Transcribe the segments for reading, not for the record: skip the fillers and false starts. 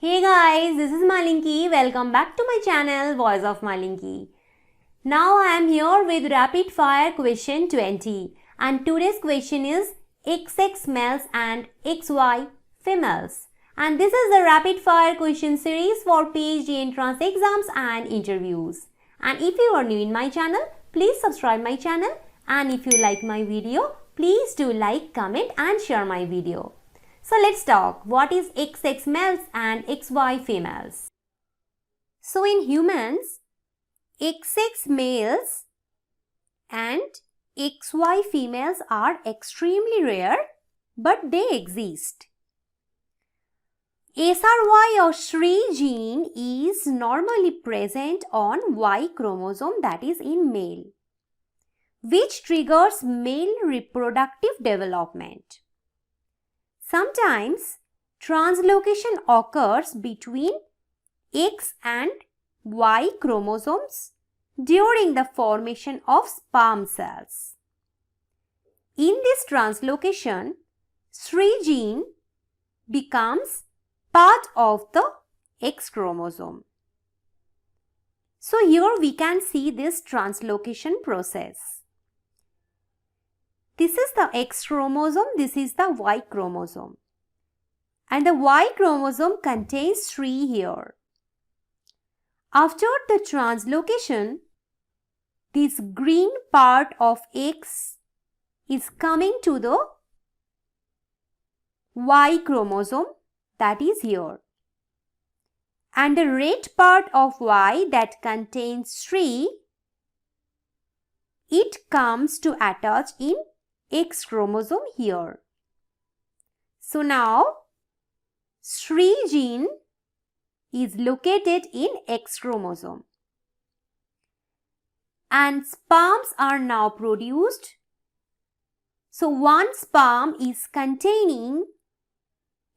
Hey guys, this is Malinki. Welcome back to my channel Voice of Malinki. Now I am here with rapid fire question 20 and today's question is XX males and XY females. And this is the rapid fire question series for PhD entrance exams and interviews. And if you are new in my channel, please subscribe my channel, and if you like my video, please do like, comment and share my video. So let's talk what is XX males and XY females. So in humans, XX males and XY females are extremely rare, but they exist. SRY or SRY gene is normally present on Y chromosome, that is in male, which triggers male reproductive development. Sometimes translocation occurs between X and Y chromosomes during the formation of sperm cells. In this translocation, SRY gene becomes part of the X chromosome. So here we can see this translocation process. This is the X chromosome, this is the Y chromosome. And the Y chromosome contains SRY here. After the translocation, this green part of X is coming to the Y chromosome, that is here. And the red part of Y that contains SRY, it comes to attach in X chromosome here. So now SRY gene is located in X chromosome and sperms are now produced. So one sperm is containing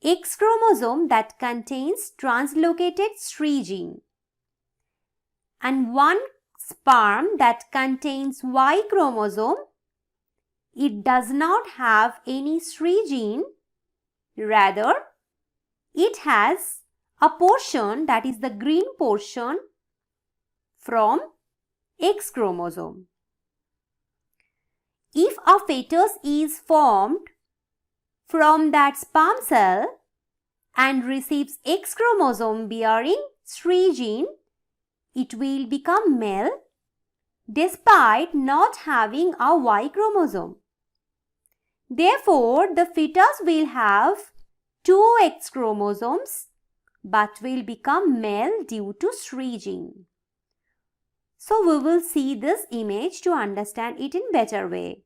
X chromosome that contains translocated SRY gene and one sperm that contains Y chromosome. It does not have any SRY gene, rather it has a portion, that is the green portion, from X chromosome. If a fetus is formed from that sperm cell and receives X chromosome bearing SRY gene, it will become male despite not having a Y chromosome. Therefore, the fetus will have two X chromosomes but will become male due to SRY gene. So, we will see this image to understand it in better way.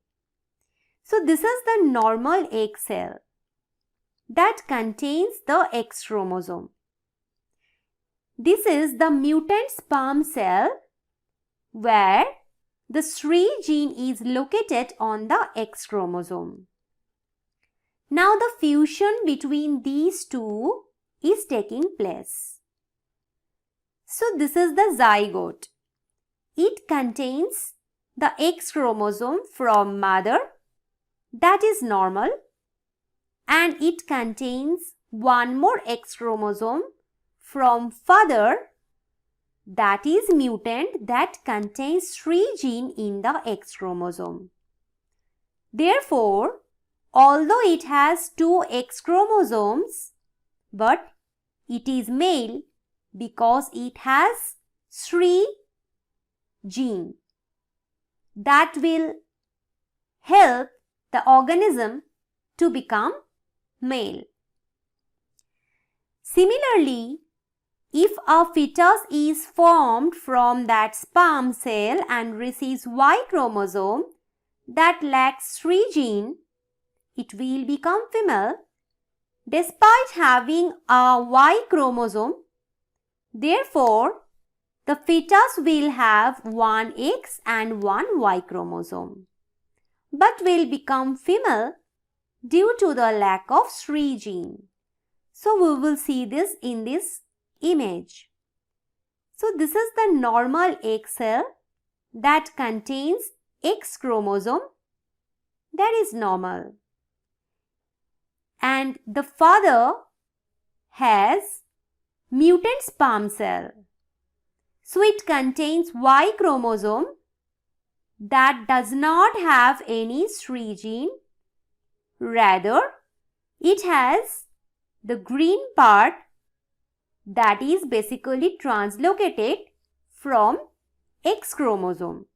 So, this is the normal egg cell that contains the X chromosome. This is the mutant sperm cell where the SRY gene is located on the X chromosome. Now the fusion between these two is taking place. So this is the zygote. It contains the X chromosome from mother, that is normal, and it contains one more X chromosome from father, that is mutant, that contains SRY gene in the X chromosome. Therefore, although it has two X chromosomes, but it is male because it has SRY gene that will help the organism to become male. Similarly, if a fetus is formed from that sperm cell and receives Y chromosome that lacks SRY gene, it will become female despite having a Y chromosome. Therefore, the fetus will have one X and one Y chromosome, but will become female due to the lack of SRY gene. So, we will see this in this image. So, this is the normal egg cell that contains X chromosome, that is normal. And the father has mutant sperm cell. So it contains Y chromosome that does not have any stree gene. Rather, it has the green part that is basically translocated from X chromosome.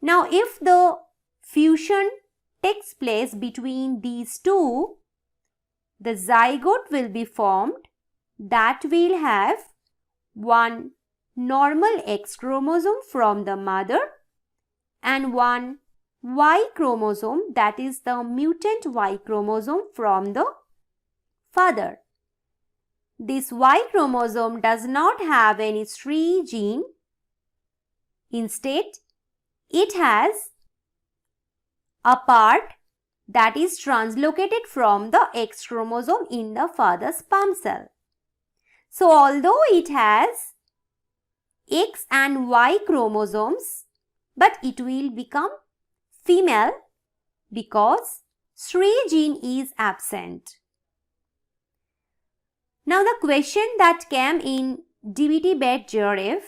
Now, if the fusion takes place between these two, the zygote will be formed that will have one normal X chromosome from the mother and one Y chromosome, that is the mutant Y chromosome from the father. This Y chromosome does not have any stree gene. Instead, it has a part that is translocated from the X chromosome in the father's sperm cell. So, although it has X and Y chromosomes, but it will become female because stree gene is absent. Now, the question that came in DBT BED JRF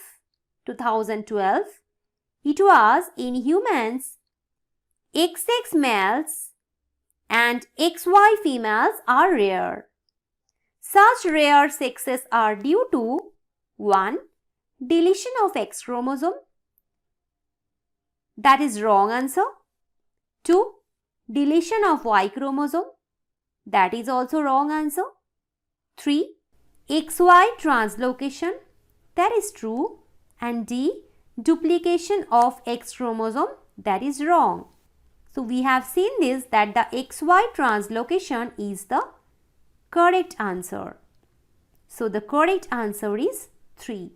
2012, it was in humans, XX males and XY females are rare. Such rare sexes are due to 1. Deletion of X chromosome. That is wrong answer. 2. Deletion of Y chromosome. That is also wrong answer. 3. XY translocation. That is true. And D. Duplication of X chromosome. That is wrong. So, we have seen this that the XY translocation is the correct answer. So, the correct answer is 3.